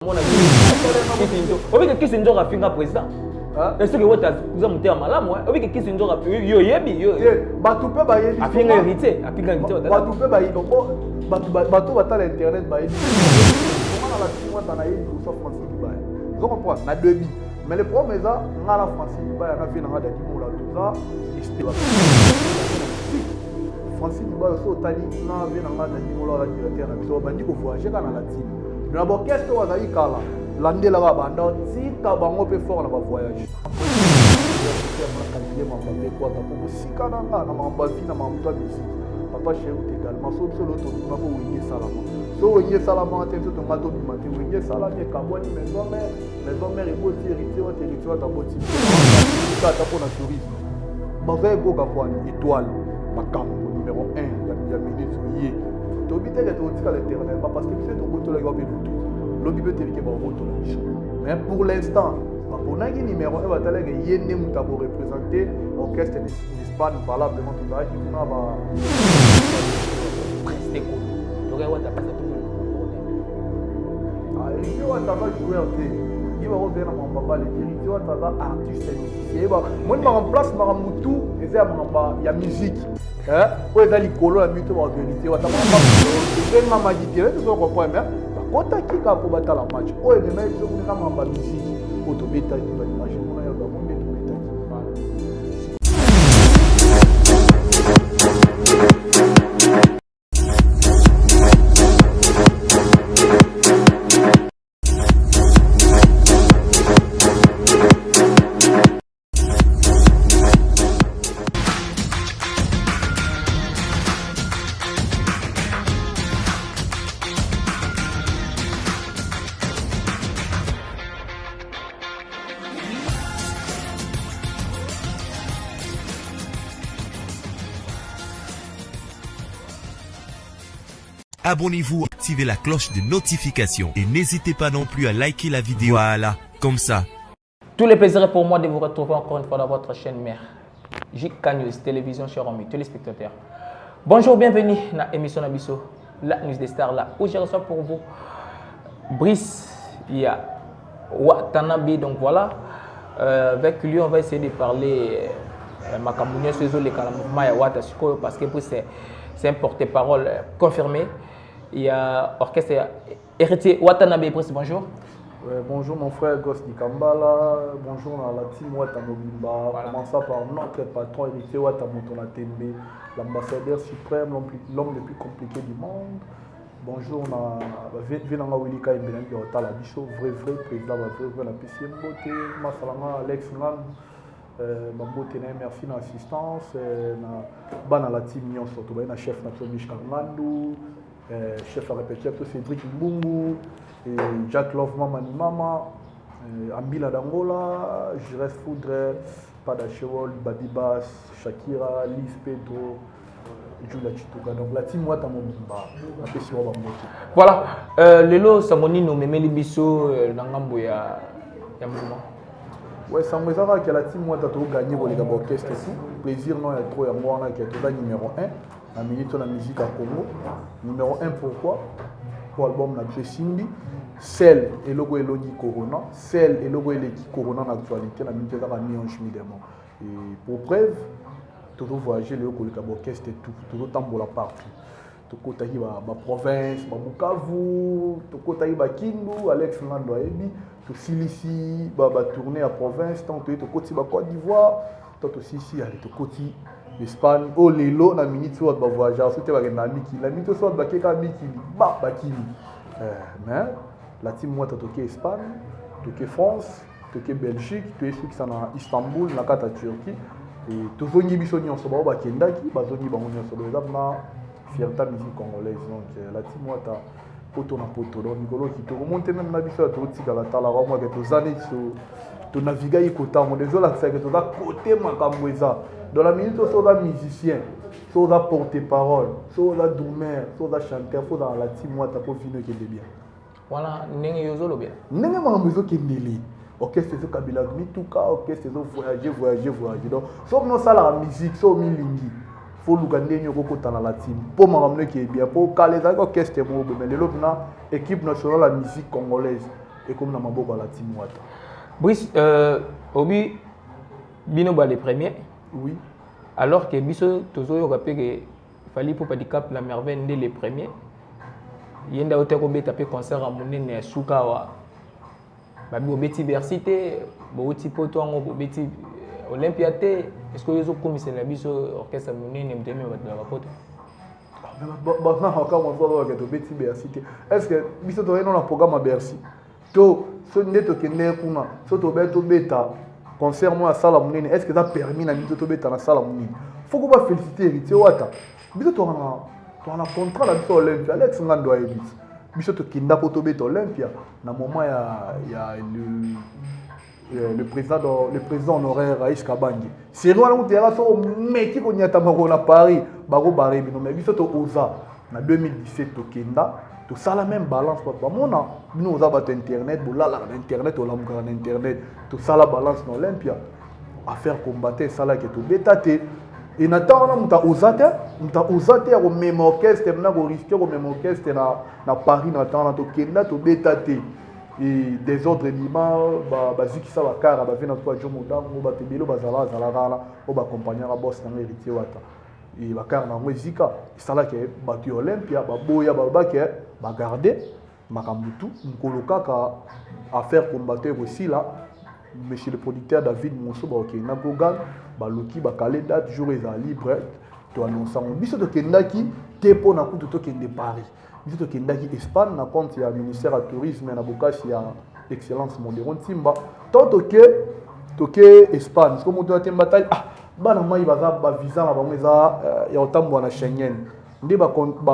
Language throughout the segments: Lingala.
Mon ami, qu'est-ce que tu as fait président? Est-ce que vous avez fait malade moi? Oui, qu'est-ce que tu as fait? Yo yebi yo. Batupe ba yebi. Apinga héritier, apinga héritier. Batupe ba yebi. Batu bata l'internet ba yebi. Comment la team moi t'en a yebi pour ça Francis Dubaï. Vous comprenez? Na deux bi. Mais le problème est ça, on a la Francis Dubaï, on a fait dans la dimo là tout ça. Francis Dubaï so tali na vient dans la dimo là directeur na biso bandi ko voyager kana la team. D'abord qu'est-ce que vous avez kala? L'année là banda si ka bango pe fort na ba voyage. Papa chez vous également, sauf sur l'autre, tu m'as oublié Salama. So, oublié Salama, tu as tomato du matin, oublié Salama, Kaboni, maison mère, et beau territoire, ta beauté. Tu as pour le tourisme. Mauvais go Gabouane, étoile, ma camp, numéro 1, il y a ministre, tu as oublié l'éternel, parce que tu sais, tu as oublié le lobby peut t'éviter par votre mission. Mais pour l'instant, on a un numéro 1 va t'aller que Yéné Moutabo représenter l'orchestre d'Espagne valablement tout ça. Il va rester cool. Donc, il va passer tout le monde. Il va jouer en thé. Il va revenir dans mon papa, il va artiste et moi, je remplace Maramoutou et il y a musique. Il y a l'icolo, la musique, il y a la quand tu as qui a pour battre la match, oh et même je vous n'ai pas musique, autobéta, imagine mon aïe, on va Abonnez-vous, activez la cloche de notification et n'hésitez pas non plus à liker la vidéo. Voilà, comme ça. Tous les plaisirs pour moi de vous retrouver encore une fois dans votre chaîne mère. JK News, télévision, chers amis, téléspectateurs. Bonjour, bienvenue dans l'émission Nabiso, la news des stars là, où je reçois pour vous Brice Watanabe. Donc voilà, avec lui on va essayer de parler Makamounia sur les mouvements Yawata parce que c'est un porte-parole confirmé. Il y a orchestre héritier Watanabe. Brice, bonjour. Bonjour mon frère Goss Nikambala, bonjour à la team Watamobimba, voilà. Commençant par notre patron héritier Watamoutona Tembe, l'ambassadeur suprême, l'homme le plus compliqué du monde. Bonjour à Venanga Wilika et Benin Biota, la bicho, vrai président, vrai la PCM Boté, Masalanga, Alex Ngam, Mambote, merci de l'assistance, Bana la team Nyon surtout, la chef national Mishka Ngandou, chef à répétition Cédric Mbungu. Et Jack Love Mama ni Mama, Ambila d'Angola, Jires Foudre, Padachewol, Badibas, Shakira, Liz Pedro, Julia Chituka. Donc la team Watamobimba, la PCO Bambote. Voilà, Lelo Samoni no Memeli Bisso, Nangambo ya mouvement. Ouais, ça me semble que la team Watato gagné pour les orchestres et tout. Plaisir, non, il y a trop, il y a moi qui est tout numéro 1. La minute de la musique à Congo. Numéro 1, pourquoi? Pour l'album na Simbi. Celle et logo Eloni Corona, celle et logo Eleki Corona en actualité, la minute de la Néon Schmidemont. Et pour preuve, toujours voyager le orchestre et tout, toujours tambola partout. Toko taïba ma province, ma Bukavu, toko taïba Kindu, Alex Nando Ebi, to Silici, ba tourner à province, tant que toko tiba Côte d'Ivoire, tant aussi ici allez toko ti Espagne, oh lelo na minute soit ba voyager, c'était ba na miki, la minute soit ba keka miki, ba bakini. Mais la team moi toqué Espagne, toqué France, toqué Belgique, toqué ceux qui sont à Istanbul, na kata Turquie et toujours ni bisoni en soba ba kendaki, ba zoni ba ngoni en soba na fierté musique congolaise. Donc la team moi ta poto na poto donc Nicolo qui te remonter même na biso to tika la tala ba moi que to zani to naviguer y kota mon désolé la fait que to da côté makamweza dans la minute so da musicien, so da porte-parole, so da doumer, so da chanteur, faut dans la team moi ta pour finir que de bien. Voilà, nenge yozolo bien. Nenge makamwezo kendeli. Orchestre zo kabila mituka, orchestre zo voyager. Donc so no sala la musique, so milingi. Faut l'ugandé nyoko kota na la team. Pour makamwe qui est bien, pour caler orchestre mo mais le lot na équipe nationale la musique congolaise. et comme na maboko la team Wata. Brice, obi bino ba les premiers. Oui. Alors que biso tozo rappelé que fallait pour Padicap la merveille dès les premiers. Yenda oteko beta pe concert à monene sukawa. Babi obeti Bercité, boti poto ngo beti Olympia te. Est-ce que yozo commissaire la biso orchestre monene mteme ba poto? Est-ce que biso to eno na programme à Bercy? To so neto kende kuna, so to beto beta concert moi à sala monene, est-ce que ça permis na biso to beta na sala monene? Faut qu'on va féliciter Héritier Wata. Biso to na contrat la biso Olympia, Alex Ngando Ebis. Biso to kinda poto beta Olympia na moment ya le président honoraire Aïs Kabangi. C'est nous allons dire ça au métier qu'on y a à Paris, Baro Baré, mais biso to osa na 2017 to kinda. Tout ça la même balance papa mona nous avons internet bola la internet au lamgra internet tout ça la balance dans l'Olympia affaire combattre ça là que tout bétaté et natana muta osate au même orchestre na go risquer au même orchestre na Paris natana to kenda to bétaté et des ordres lima baziki ça bakara ba vena to jomo dango ba tebelo bazala zala o ba accompagner la boss na Héritier Wata et bakara na muzika ça là que batu Olympia ba boya ba ke ba garder makambutu nkoloka ka affaire combattre aussi là monsieur le producteur David Monso ba ok na gogan ba loki ba calé date jour est libre to annoncer on biso to kendaki te po na kutu to kende Paris biso to kendaki Espagne na compte ya ministère du tourisme na bokasi ya excellence modéron timba to ke Espagne parce que moto ya bataille bana mai ba visa na bango eza ya otambo na Schengen ndé ba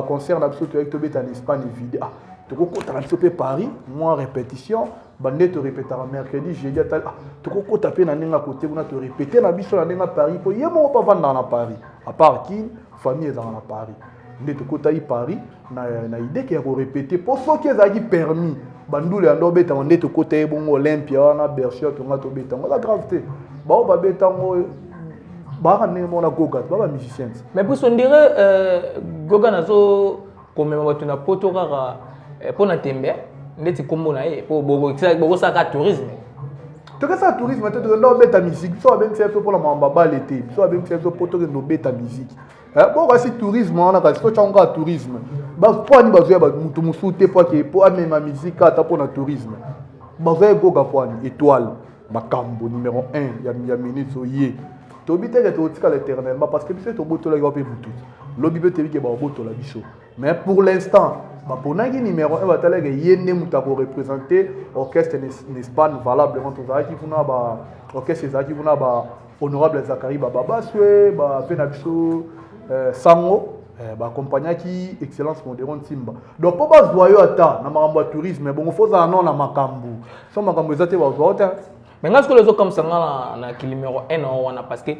concert na biso to avec to beta en Espagne vide toko kota na biso pe Paris moi répétition bande to répéter mercredi jeudi atal toko kota pe na ninga côté kuna to répéter na biso na ninga Paris po yemo pa vanda na Paris à part qui famille za na Paris ndé to kota yi Paris na idée que ko répéter pour ceux qui a permis bandule ando beta ndé to kota yi bongo Olympia na Bercy to nga to beta la gravité ba beta ngo ba ne mona goga ba musicien mais pour on dirait goga nazo comme on na poto rara pour na tembe ndeti kombo na e pour bobo saka tourisme to que ça tourisme to ndo beta musique so ben faire pour la mamba l'été so ben faire pour to ndo beta musique bon kasi tourisme on a kasi to changa tourisme ba point ba zoya ba mutu musute pour que pour amener ma musique ata pour na tourisme ba zoya goga point étoile makambo numéro 1 ya minute soyé to biteke to tika l'éternellement parce que biso to boto la yope mutu lobi be tebi ke ba boto la biso mais pour l'instant ba ponaki numéro 1 batala ke yende muta ko représenter orchestre en Espagne valablement to zaki kuna ba orchestre zaki kuna ba honorable Zakari baba swe ba pena biso sango ba accompagnaki excellence modéron timba donc po ba zoyo ata na makambo ya tourisme bon faut ça non na makambo so makambo ezate ba zoyo ata. Mais quand on comme ça na numéro 1 on a parce que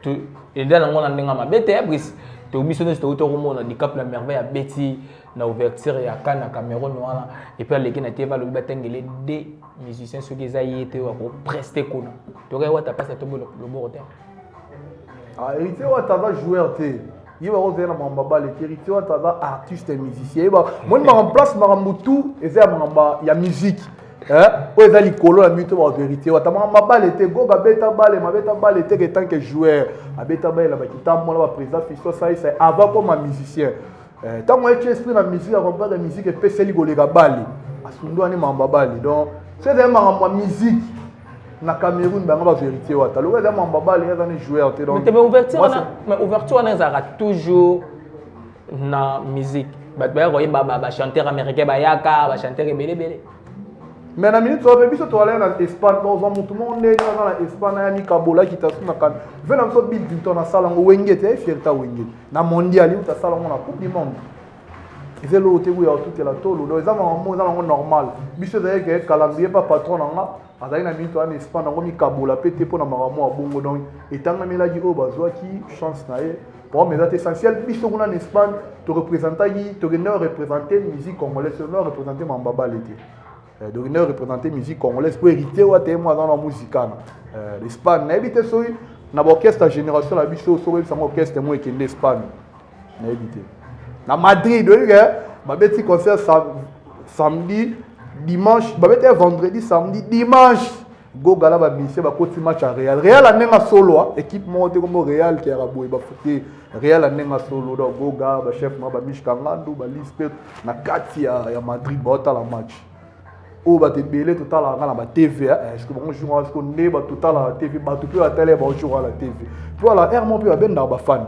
tu et dans on a ndenga mabete Brice tu omissionné to to na Dicap la merveille à Betty na ouverture ya Cannes Cameroun voilà et puis les na teva le batengele des musiciens ceux qui été pour prester kono tu regardes ta passe to le bon terme Héritier Wata va joueur té il va revenir na mamba le Héritier Wata va artiste et musicien moi je en place marambutu et ça mamba ya musique o ezali kolo la mito ba vérité watama mabale te goga beta bale te que tant que joueur abeta bale la bakita mo la président fiso ça avant comme un musicien tant moi tu esprit la musique on parle de musique et peseli golega bale asundo ani mamba bale donc c'est vraiment ma musique na Cameroun banga ba vérité wata le weza mamba bale ya ne joueur te donc mais ouverture na zara toujours na musique ba chanteur américain ba yaka ba chanteur belé. Mais na minute so biso to aller na Espagne dans tout le monde est na Espagne ya mikabola qui tasu na kan vena so big ton na sala ngo wengete fierté wengete na mondial uta sala ngo na coupe du monde ezelo te ku ya tout la tolo do ezama ngo za ngo normal biso za ke calendrier pas patron nga azali na minute na Espagne ngo mikabola pété pour na maramo a bongo donc etanga meladi o bazwa ki chance na ye pour mais c'est essentiel biso kuna en Espagne te représenter te représenter musique congolaise te représenter mambaba l'été de représenter musique congolaise pour hériter ou moi dans la musique l'Espagne n'a évité ça na orchestre génération la biso so ça orchestre moi qui l'Espagne n'a évité na Madrid ba beti concert samedi dimanche babete vendredi samedi dimanche Goga là ba mission ba koti match à Real anenga solo équipe monte comme Real qui a raboué ba futé Real anenga solo donc Goga ba chef ma ba Mishkangandu ba Lispe na kati ya Madrid ba ta la match o ba te belé total na ba TV est-ce que bon jour est-ce qu'on est ba total la TV ba tout peut à télé ba jour à la TV voilà Hermon peut ben ba fan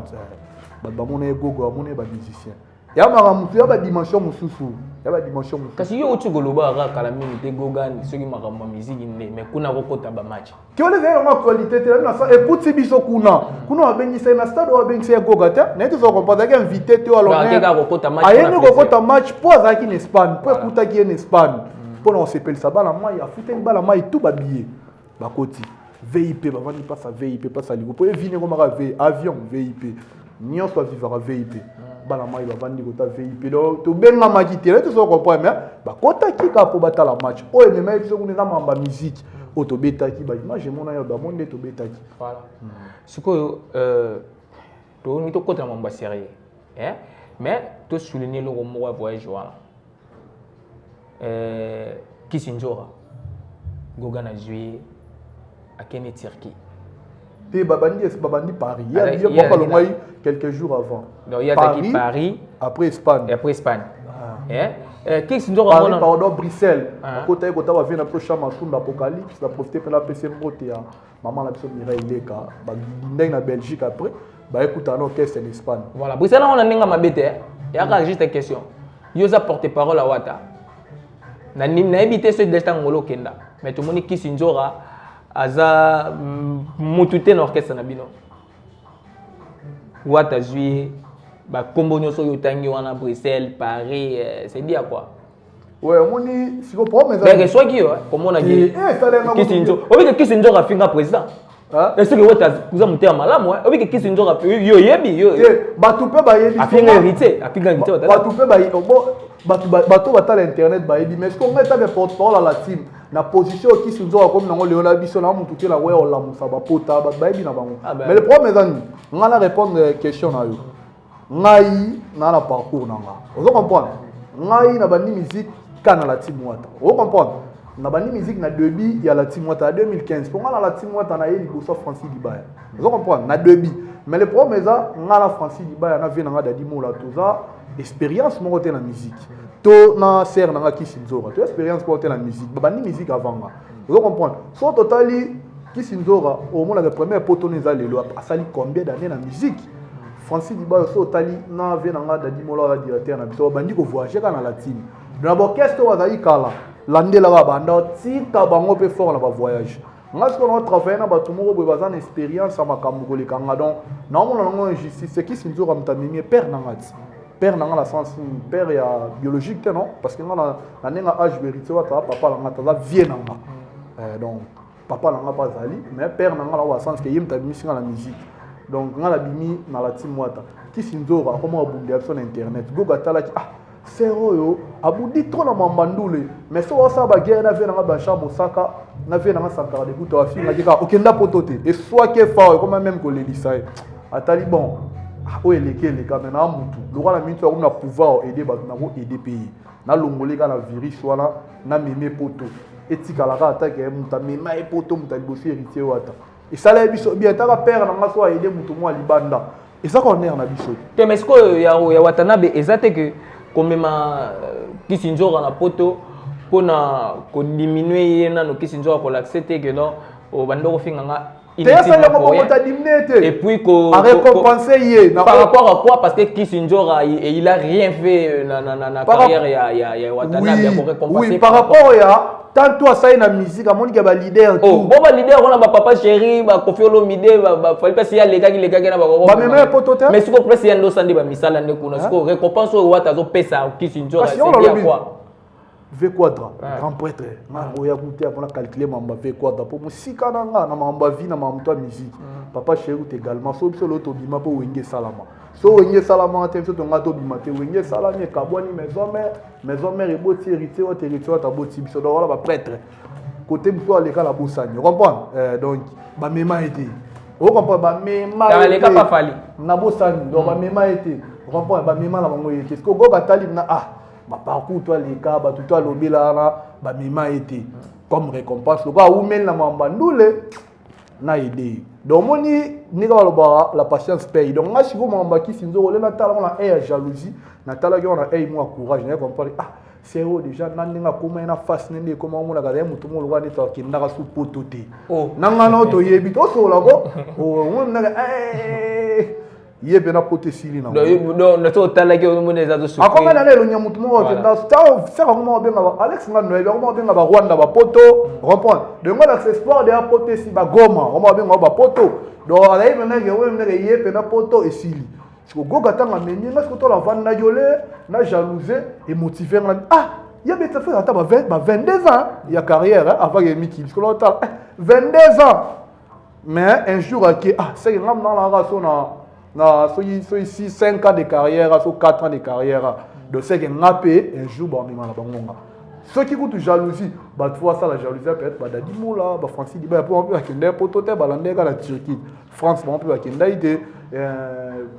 ba mon Goga mon ba musicien ya maramutu ya ba dimension mususu ya ba dimension mususu kasi yo uti goloba ra kala minute Gogan soki makambo musique ne mais kuna kokota ba match ki ole zelo ma qualité te na sa écoute biso kuna bengi sai na stade o bengi sai Goga te na tu so comprendre que invité te alors na ka kokota match ayeni kokota match po za ki en Espagne po écouter ki en Espagne po na on s'appelle ça bala mai ya futé bala mai tout ba billet ba koti VIP ba vandi pas ça VIP pas ça ligo po venir comme avion VIP nion soit vivre VIP bala mai ba vandi kota VIP do to benga makitele to so comprendre mais ba kota ki ka po bata la match o me mai biso kuna mamba musique o to betaki ba image mona yo ba monde to betaki voilà siko to ni to kota mamba sérieux mais to souligner le mo voyage wala Kisinjora Gogan a joué à Kenya Turquie. Babandi Paris. Il y a pas le mois quelques jours avant. Donc il y a Paris après Espagne. Après Espagne. Kisinjora Paris pardon Bruxelles. Côté côté va venir après chambre sous l'apocalypse, la profiter pour la PC Mbote ya maman la personne Mireille Leka, ba na Belgique après. Bah écoute un orchestre en Espagne. Voilà, Bruxelles on a ninga mabete. Il y a juste une question. Yosa porte-parole à Wata. Na évité ce destin ngolo kenda mais tout monde Kisinjora aza mutute na orchestre na bino Wata joué ba kombo nyoso yotangi wana Bruxelles Paris c'est dit à quoi ouais moni si ko problème mais soit qui comment on a dit Kisinjora obi que Kisinjora finga président est-ce que Wata kuza muté malamu obi que Kisinjora yo yebi yo batupe ba yebi afinga hérité Wata batupe ba bato batala internet ba yebi mais ce qu'on met ta porte-parole à la team na position qui Kisinjora comme nango Léona biso na mutu ke la ouais on la musa ba pota ba yebi na bango mais le problème est ngala répondre question na yo ngai na la parcours nanga vous comprenez ngai na bandi musique kana la team Wata vous comprenez na bandi musique na début ya la team Wata 2015 pour ngala la team Wata na yeli bosso Francis Dibaya vous comprenez na début mais le problème est ngala Francis Dibaya na vient nga dadi mola toza expérience mo côté la musique to na ser na Kisinjora to expérience côté la musique bandi musique avant nga vous comprenez so totally Kisinjora au moins la première potoneza lelo a sali combien d'années na musique Francis Dibaya so totally na vient nga dadi mola directeur na biso bandi ko voyager kana la team d'abord qu'est-ce que wazali kala landela ba banda tika bango pe fort na ba voyage ngas ko no travailler na bato moko boye bazana expérience ama kambo le kanga donc na mona ngo injustice c'est Kisinjora mtamimi père na ngati père na la sens père ya biologique non parce que na nenga âge vérité wa papa la ngata za vie na donc papa na nga pas zali mais père na nga la sens que yim tamimi singa la musique donc nga la bimi na la team Wata Kisinjora comment abunde sur internet goga tala ki c'est oyo abudi trop na mambandule mais so osa ba guerre na vie na ba chambre saka na vie na sankara de kuto afi na kika okenda potote et soit que fa comme même que les lisai atali bon o eleke quand même na mutu le roi la minute on a pouvoir aider ba na ko aider pays na longole ka na virus wala na meme poto etika la ka attaque muta mema e poto muta libosi héritier Wata et ça la biso bien ta père na ngaso aider mutu mo libanda et ça qu'on est na biso te mais ce que ya Watanabe exacte que comme ma Kisinjora na poto pona ko diminuer na no Kisinjora ko l'accepter que non au bando finga nga et puis ko récompenser par rapport à quoi parce que Kisinjora il a rien fait na carrière ya Watanabe pour récompenser oui par rapport à tant toi ça na musique amoni ka ba leader tout bon ba leader on a ba papa chéri ba Koffi Olomide ba fallait pas si ya lega na ba même potote mais siko presse ya ndo sandi ba misala ne kuna siko récompense o Wata zo pesa Kisinjora c'est bien quoi V quadra grand prêtre na oya goûter pour calculer mamba V quadra pour musika na nga na mamba vie na mamba musique papa chéri également so biso loto bima po wenge salama so wenge salama te so to ngato bima te wenge salama e kabwani maison mère et boti héritier au territoire ta boti biso do wala ba prêtre côté biso aleka la bosani comprendre donc ba mema été o comprendre ba mema dans les cas pas fali na bosani donc ba mema été comprendre ba mema la bango été ko go batali na parcours toi les cas ba tout lobby là ba mima été comme récompense le gars ou men la mambandoule na idée donc moni ni ka la patience paye donc nga siko mamba ki sinzo le na tala na jalousie na tala ki on a moi courage ne comprendre c'est eux déjà nandinga kuma ina face nende comment on a gardé mutu mo lwa neta ki ndaka su potote nanga no to yebi to so la ko on na yebe na pote sili na donc na to tala ki on les a de souffrir akoma na le nyamutu mo ko nda ça faire comment benga Alex nga no comment benga ba Rwanda ba poto comprendre de ngona accès sport de pote si ba Goma comment benga ba poto donc ala yebe na yebe na poto et sili parce que goga tanga menye parce que to la vendre na yolé na jalouser et motiver il y a des fait à 22 ans il y a carrière avant que Miki parce que l'autre 22 ans mais un jour c'est que dans la race na ici 5 ans de carrière so 4 ans de carrière donc c'est que ngapé un jour ba mima na bangonga ceux qui goûtent jalousie bah tu vois ça la jalousie peut-être bah dadi moula bah Francis dit bah pour un peu akenda potote balande ka la Turquie France bah un peu akenda ide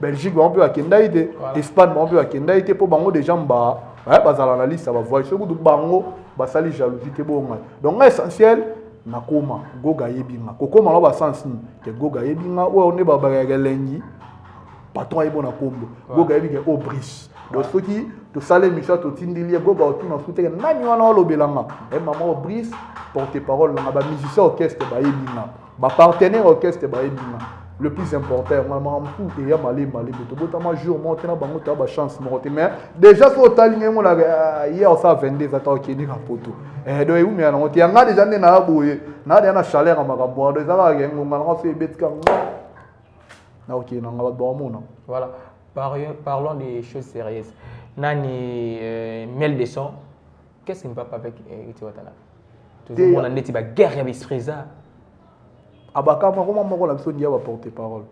Belgique bah un peu akenda ide Espagne bah un peu akenda ide pour bango des gens bah bazala na liste ça va voir ceux qui bango bah sali jalousie te bonga donc essentiel na koma goga yebinga kokoma na ba sens ni ke goga yebinga ouais on est ba lengi patron est bon na kombo goga yebinga au bris donc ceux qui to salé Michel to tindili goga autour na soutien nani wana lobelanga et maman bris porte-parole na ba musicien orchestre ba yebinga ba partenaire orchestre ba yebinga le plus important maman tout et ya malé to botama jour monter na bango ta ba chance monter mais déjà so talinga mo la hier ça 22 attends qui ni rapoto donc eu mais on ti anga déjà na boye na na chaleur makambo donc ça va ngonga na fait betka na ok na ngaba ba mona voilà parlons des choses sérieuses nani Miel de son qu'est-ce qui ne va pas avec Etiwatana toujours on a ndeti ba guerre ya bisfreza abakama comment moko na biso ndia ba porter parole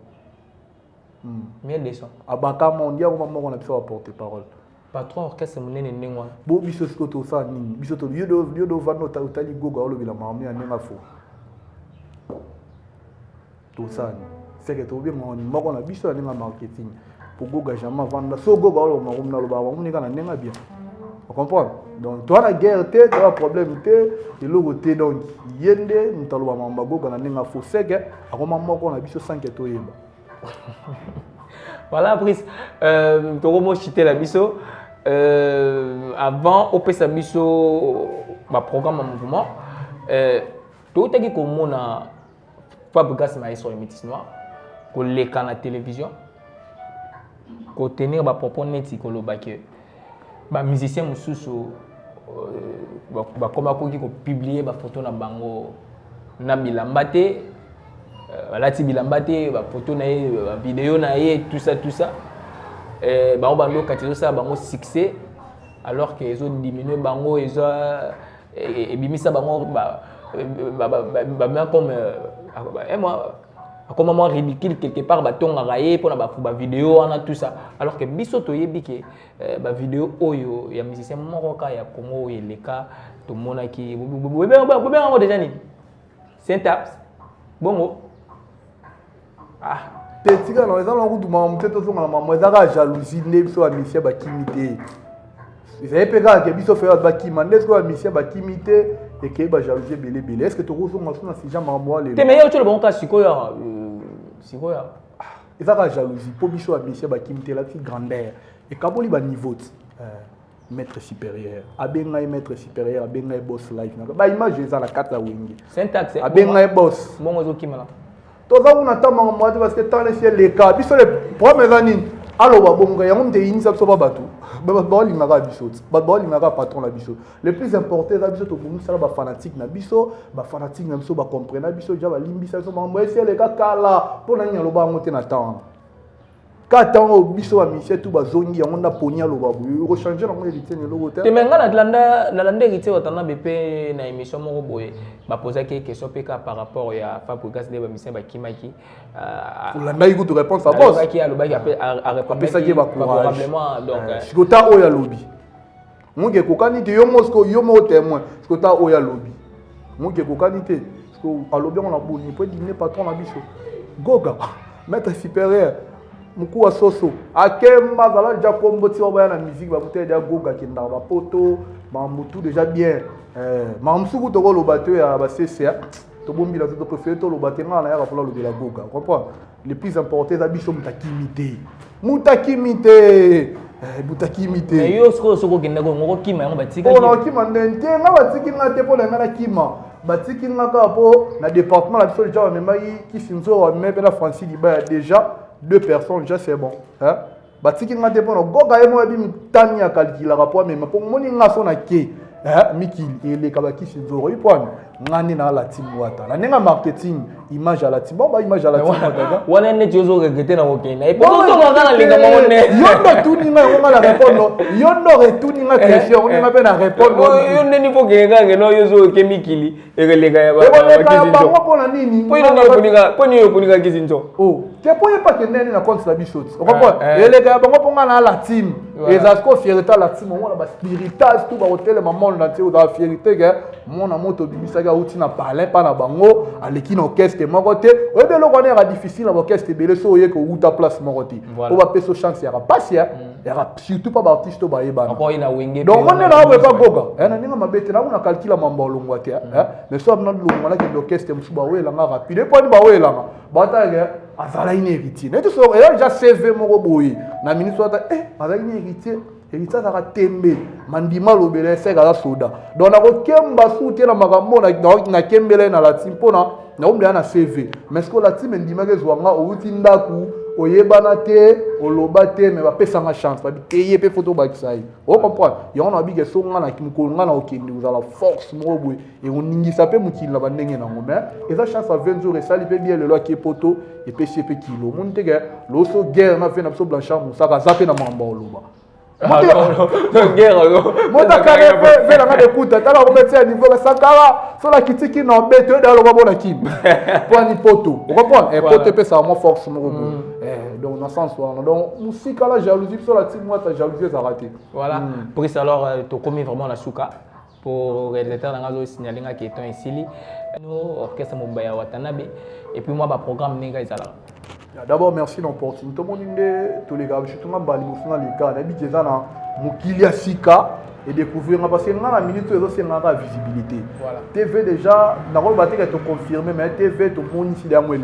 Miel de son abakama ndia comment moko na biso ba porter parole patron orchestre munene ndengwa bo biso sko to sa nini biso to lieu de vano ta utali goga olobila mamia nenga fo to sa ni c'est que to bien moko na biso nenga marketing pour goga jamais vendre so goga olo marum na loba marum nika na nenga bien vous comprenez donc toi la guerre te toi problème te et le côté donc yende mutaloba mamba goga na nenga fo c'est que akoma moko na biso sans que to yeba voilà prise tokomo chiter la biso avant opesa biso ba programme en mouvement to teki ko mona Fabrice Maestro et Métis Noir ko leka na télévision ko tenir ba propos neti ko lobake ba musicien mususu ba koma ko ki ko publier ba photo na bango na bilamba te balati bilamba te ba photo na ye ba vidéo na ye tout ça bango bando kati ça bango succès alors que ils ont diminué bango ils ont ebimisa bango ba comme moi comme moment ridicule quelque part ba tonga raye pour ba vidéo on a tout ça alors que biso to yebi ke ba vidéo oyo ya musicien moko ka ya Congo yeleka to mona ki bo déjà ni syntaxe bongo tetika na ezala ko duma mteto so ngala mama ezaka jalousie nde biso ba musicien ba kimité ils pega ke biso faire ba kimande so ba musicien ba kimité et que ba jalousie belé est-ce que to ko so ngala si jamais moi le te meilleur tu le bon cas sikoya ezaka jalousie po biso ba musicien ba kimité la petite grandeur et kaboli ba niveau maître supérieur abenga maître supérieur abenga boss life ba image eza la carte la wingi syntaxe abenga boss bongo zo kimala toza kuna tama moi parce que tant les les cas biso les problèmes anini alors ba bongo ya ngomte inisa biso ba batu ba lingaka biso ba lingaka patron la biso le plus important la biso to bunu sala ba fanatique na biso ba comprendre biso ja ba limbisa biso ba moye les cas kala pona nya loba ngote na temps katango biso ba mission tout ba zongi ya ngona ponya loba bu ko changer na mo éviter ne logo te te menga na landa héritier otana BP na émission moko boye ba poser quelques questions peka par rapport ya Fabrice de ba mission ba kimaki landa iko to réponse à boss qui a lobaki a répondre favorablement donc skota oya lobby munge kokani te yo mosko yo mo témoin skota oya lobby munge kokani te sko a lobby on a boni peut dîner patron na biso goga maître supérieur Moukou Soso. Akemba, voilà, déjà comme tu vois la musique, va bouter déjà Goga qui n'a pas poto, Mamoutou déjà bien. Mamsou, tu vois le bateau à la CCA. Tu vois, tu as préféré le bateau à la de la Goga. Comprends? Les plus importants, c'est Bichon Moutakimité. Moutakimité. Moutakimité. Mais yo, ce qu'on a dit, Kima, on va tirer. On a Kima, on va tirer pour la Kima. Batiki ngaka po na département la biso déjà même qui sinzo même la Francis Diba déjà 2 personnes déjà c'est bon hein batiki ngate po no goga yemo bi mutani ya calcula rapport même pour moni ngaso na ke hein mikil ele kabaki sinzo ipone ngani na la team wata la nenga marketing image à la team bon ba image à la team wata wana ne tiozo regretter na okena et pour tout ngana linga mone yondo tuni nga ngoma la répondre yondo retuni nga question on nga pe na répondre yondo ni faut que nga no yozo ke mikili erelega ya ba ba pona nini po ni yokunika kisinzo oh te po pas que nene na compte la bichot on comprend erelega ya bango ponga na la team les asco fierté la team on ba spiritage tout ba hôtel maman na tie za fierté que mon na moto bibisa ga uti na parler pas na bango aleki na orchestre mokote obe lo kona era difficile na orchestre belé so ye ko uta place mokote o ba peso chance ya passer ya surtout pas artiste ba yeba encore ina wenge donc on est là on pas goga na ninga mabete na una calcula mambo longwa te mais so na longwa na ke orchestre msuba wela nga rapide po ni ba wela nga bata ke azala ine héritier ne to so déjà CV moko boyi na ministre ata azala ine héritier héritier ça tembe mandima lobele c'est ga soda donc na ko kemba souté na makambo na kembele na la timpona na ombe na CV mais ce que la team ndima ke zwanga outi ndaku oyebana te oloba te mais bapesa nga chance babi teye pe photo bakisai o comprendre yo na bige so nga na kimkolanga na okindi uzala force mo boy et on ningisa pe mukili na bandenge na ngome et ça chance à 20 jours et ça li pe bien le loi qui poto et pe cp kilo mon te ga lo so guerre na fe na so blanchard musaka zape na mamba oloba mota kare fe la ngade kuta tala ko metia niveau ka sakara so la kitiki na bete da lo babona kim pour ni poto on comprend et poto pe ça mo force mo donc dans sens donc musique la jalousie sur la team moi ta jalousie ça raté voilà pour ça alors tu commis vraiment la souka pour réalisateur na ngazo signaler nga qui est ici nous orchestre Mobaya Watanabe et puis moi ba programme ninga izala. D'abord, merci de l'opportunité. Tous les gars, je suis tout le monde les gars. D'habitude, j'ai Mukilia Sika et découvrir parce que dans la minute, c'est une visibilité. TV déjà, n'a pas battu que tu confirmé, mais TV, tu peux ici dans le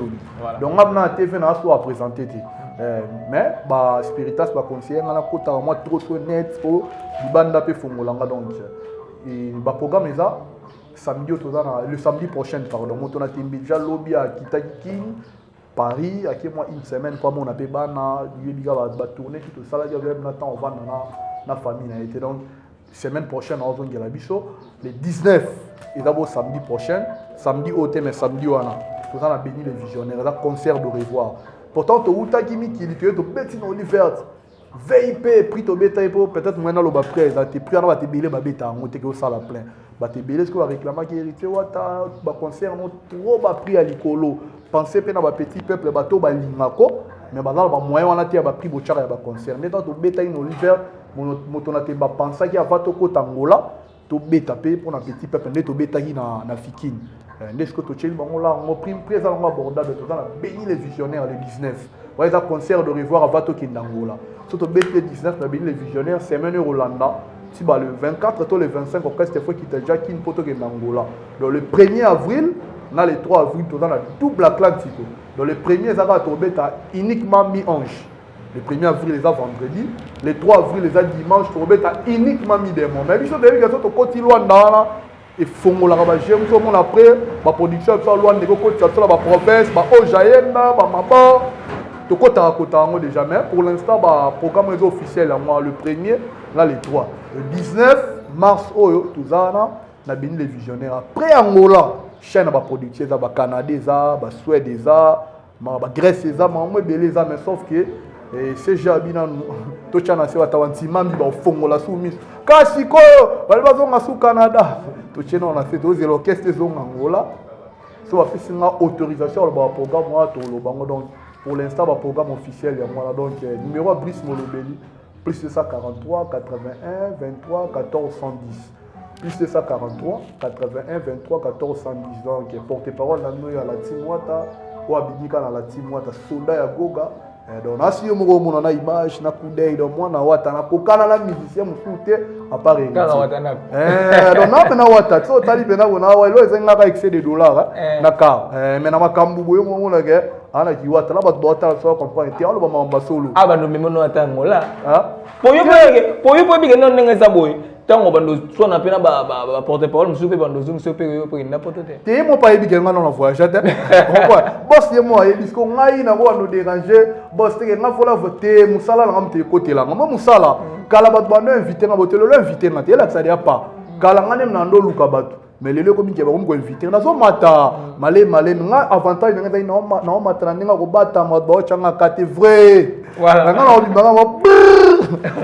donc, on a TV, on a soit présenté. Mais, Spiritas, conseiller, on a côté moi trop net pour banda pe fongolanga donc. Et programme est ça samedi le samedi prochain pardon. On a déjà lobby à Kitaki. Paris, à qui moi une semaine, pas mon appel bana, va tourner tout ça là, il y a même temps on va dans la famille a été donc semaine prochaine on va la bicho le 19 et d'abord samedi prochain, samedi au thème mais samedi on a tout ça on a béni les visionnaires, là concert de revoir. Pourtant tu as qui tu es tu bête dans l'hiver. VIP prix to beta peut-être maintenant le bas près ça te prix on va te belé ba beta on te que ça la plein ba te belé ce qu'on va réclamer qui héritier wata ba concert non trop ba prix à likolo penser pe na ba petit peuple bato ba lingako mais ba ba moyen on a te ba prix bo chara ba concert mais dans to beta in l'hiver moto na te ba penser qui va to ko tangola to beta pe pour na petit peuple ne to beta qui na fikine est-ce que tu chill bon là on prime présent on abordable tout ça béni les visionnaires les 19 ouais ça concert de revoir à Vato Kindangola surtout le 19 on a béni les visionnaires semaine Rolanda si bah le 24 et le 25 orchestre fois qui était déjà qui poto Kindangola donc le 1er avril on a le 3 avril tout dans la double Atlantique donc le 1er ça va tomber uniquement mi-ange le 1er avril les a vendredi le 3 avril les a dimanche tomber uniquement mi-démon mais biso devi que to koti Luanda et fongola ba j'aime tout mon après ba production ça loin de ko ça la province ba ojaenda ba maba to kota ngo déjà mais pour l'instant ba programme réseau officiel moi le 1er là le 3 le 19 mars oyo tuzana na bini les visionnaires après Angola chaîne ba production ça ba Canada ça ba Suède ça ba Grèce ça moi belé ça mais sauf que et c'est jabina to chana se watawanti mambi ba fongola soumis kasi ko bali bazonga su Canada to chena on a fait deux l'orchestre zonga Angola so va faire une autorisation le programme moi to lo bango donc pour l'instant le programme officiel ya moi donc numéro Brice Molobeli plus de 143 81 23 14 110 plus de 143 81 23 14 110 donc porte-parole na nous ya la team wata ou abidika na la team wata soldat ya Goga Donc nasi yo moko mona na image na coup d'œil donc moi na wata na kokana la musicien musuté à part Kaka wata na. donc na pena wata so tali pena bona wa lo ezenga ka excès de dollars na ka mais na makambu boyo mona ke ana ki wata la ba wata so comprendre te alo ba mamba solo Aba no memono wata ngola. hein Poyo bige non nenga boy. Tango bando so na pena ba porte parole musupe bando zoom so pe yo pe n'importe te. Te mo pa ebi kenga na voyage te. Boss ye mo ebi ko ngai na bo no déranger boss te nga fola voter musala na ngamte côté la ngama musala kala bat bando invité nga botelo lo invité na te la ça dia pas kala ngane na ndo luka batu mais lelo ko minke ba ko invité na zo mata male nga avantage nga dai na mata na nga ko bata mo ba changa kate vrai Voilà. nga na obimanga mo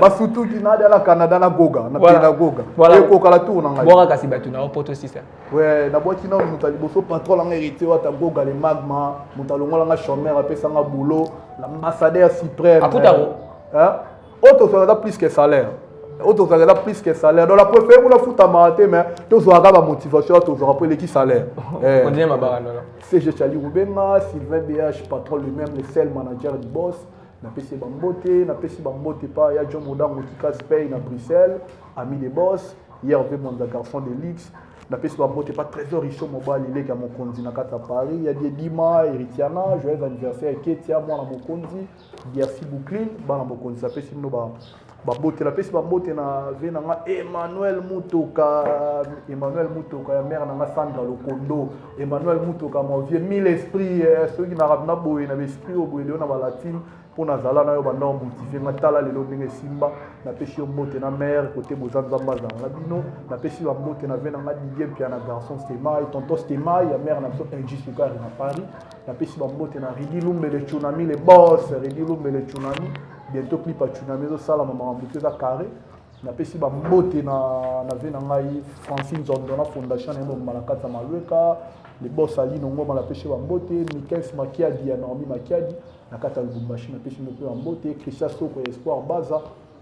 basutu ki na la Canada na goga na Voilà. na goga Voilà. ko kala tour na ngai Bora kasi batu na poto si ça. ouais na boîte na mutali boso patron la hérité wa ta goga le magma mutalongola nga chômeur apesa nga boulot l'ambassadeur suprême Akutaro. hein auto ça plus que salaire auto ça plus que salaire donc la préférée pour la foot à maté mais tu auras la motivation tu auras pas l'équipe salaire On dit ma barano. CG Chali Rubenga Sylvain BH patron lui-même le seul manager du boss na PC Bambote pas ya John Modan Motika Spain à Bruxelles ami des boss hier on mon garçon de Lix na PC Bambote pas trésor riche mobile il est à mon konzi na kata Paris il y a des Dima Eritiana joyeux anniversaire Ketia moi na mon konzi Diarcy Bouclin ba na mon konzi ça PC no ba Bambote la PC Bambote na venanga Emmanuel Mutoka ya mère na Sandra Lokondo Emmanuel Mutoka mon vieux mille esprits ceux qui na boye na esprit au boye na ba latine pour nazala na yo ba non motiver matala lelo ndenge simba na pesi mbote na mère côté bozanza mbaza na bino na pesi ba mbote na vena nga Didier pia na garçon Stéma et tonton Stéma ya mère na so injusukar na Paris na pesi ba mbote na Ridi Lumbe le tsunami les boss Ridi Lumbe le tsunami bientôt clip à tsunami zo sala mama mbote za carré na pesi ba mbote na vena ngai Francine Zondo na fondation na mo malakata malweka les boss ali no ngoma la pesi ba mbote Mikens Makiadi ya Naomi Makiadi na kata Lubumbashi na pesi no pe mbote Christian Soko Espoir Baza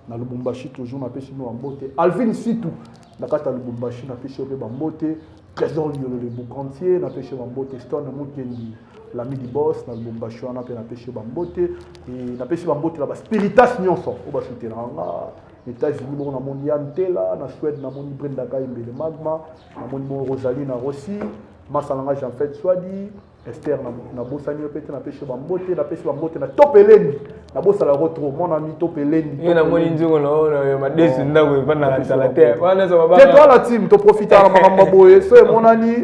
na Lubumbashi toujours na pesi no mbote Alvin Situ na kata Lubumbashi na pesi no pe mbote Trésor Liolo le Boucantier na pesi mbote Stone Mukendi l'ami du boss na Lubumbashi na pe na pesi mbote et na pesi mbote la Spiritas nyonso o ba soutenir nga États-Unis bon na moni Antela na Suède na moni Brenda Kaimbe le Magma na moni Rosalie na Rossi Masalanga Jean-Fait Swadi Esther na bosani opete na pêche bambote na pêche bambote na topeleni na bosala retro mon ami topeleni Yo na moni nzungo na ma desu ndako bana la terre wana so baba te toi la team to profiter na makamba boye so mon ami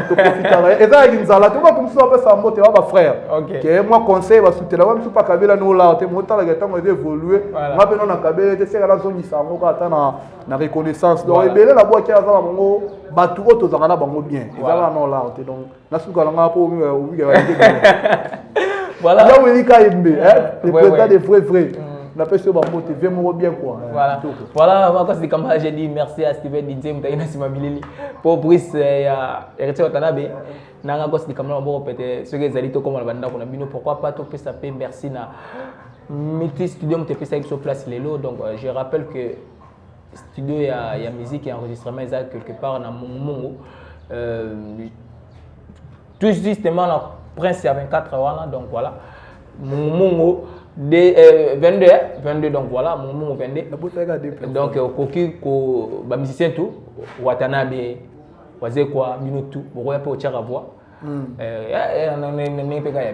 to profiter eza nzala to ba kumso ba sa mbote ba frère que moi conseil ba soutenir ba msupa kabela no la te motala ga tango évoluer nga pe no na kabela te seka na zoni sango ka ta na reconnaissance donc ebele la boîte ya za bango batu oto za na bango bien ezala no la te donc na suka nga po voilà là où il le président des vrais na pêche bambote vraiment bien quoi voilà encore c'est comme j'ai dit merci à Steven DJ mutaina simamilili pour Brice ya héritier Watanabe nanga ko c'est comme là bon peut-être ce que ezali to comme la banda kuna bino pourquoi pas to pesa pe merci na Multi Studio mte pesa sur place lelo donc je rappelle que studio ya musique et enregistrement exact quelque part na Mongo tout justement la Prince à 24 voilà donc voilà Mongo 22 donc voilà Mongo 22 donc koki ko ba musicien tout Watanabe waze kwa minutu boko ya pe ochara voix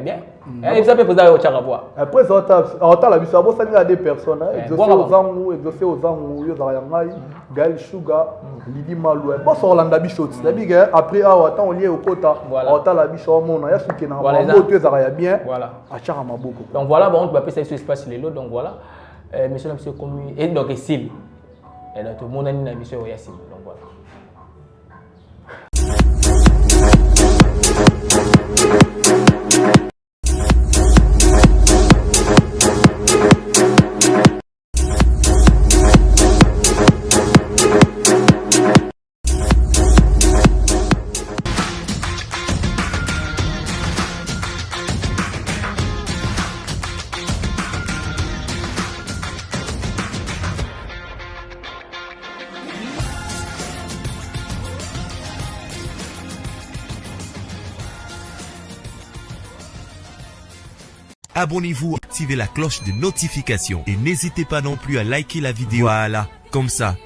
bien et ça peut poser ochara voix après ça on la biso bossa ni des personnes exaucer aux angu yo za yangai Gaël Sugar Lidi Maloué bossa Orlando biso c'est bien après attends on lié au kota on la biso mona ya soutien na bango tu za bien voilà achara maboko donc voilà bon on va passer sur espace lelo donc voilà monsieur comme et donc Sil et donc tout le monde a une mission au Yassim donc voilà. Abonnez-vous, activer la cloche de notification et n'hésitez pas non plus à liker la vidéo. Voilà, comme ça,